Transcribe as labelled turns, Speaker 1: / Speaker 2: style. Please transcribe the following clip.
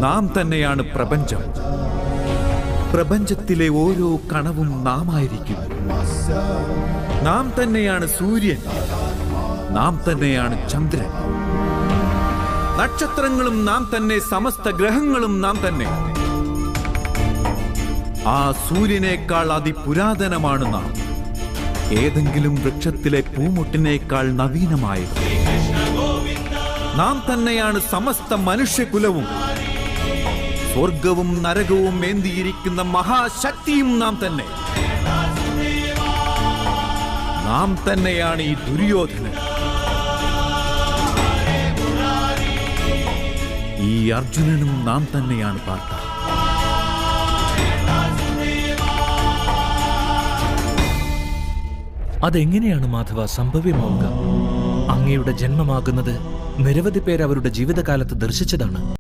Speaker 1: നാം തന്നെയാണ് പ്രപഞ്ചം. പ്രപഞ്ചത്തിലെ ഓരോ കണവും നാമായിരിക്കും. നാം തന്നെയാണ് സൂര്യൻ, നാം തന്നെയാണ് ചന്ദ്രൻ. നക്ഷത്രങ്ങളും നാം തന്നെ, സമസ്ത ഗ്രഹങ്ങളും നാം തന്നെ. ആ സൂര്യനേക്കാൾ അതിപുരാതനമാണ് നാം. ഏതെങ്കിലും വൃക്ഷത്തിലെ പൂമുട്ടിനേക്കാൾ നവീനമായത്. നാം തന്നെയാണ് സമസ്ത മനുഷ്യകുലവും. സ്വർഗവും നരകവും ഏന്തിയിരിക്കുന്ന മഹാശക്തിയും നാം തന്നെ. നാം തന്നെയാണ് ഈ ദുര്യോധനൻ. ഈ അർജുനനും നാം തന്നെയാണ് പാർത്ത.
Speaker 2: അതെങ്ങനെയാണ് മാധവ സംഭവ്യമാവുക? അങ്ങയുടെ ജന്മമാകുന്നത് നിരവധി പേർ അവരുടെ ജീവിതകാലത്ത് ദർശിച്ചതാണ്.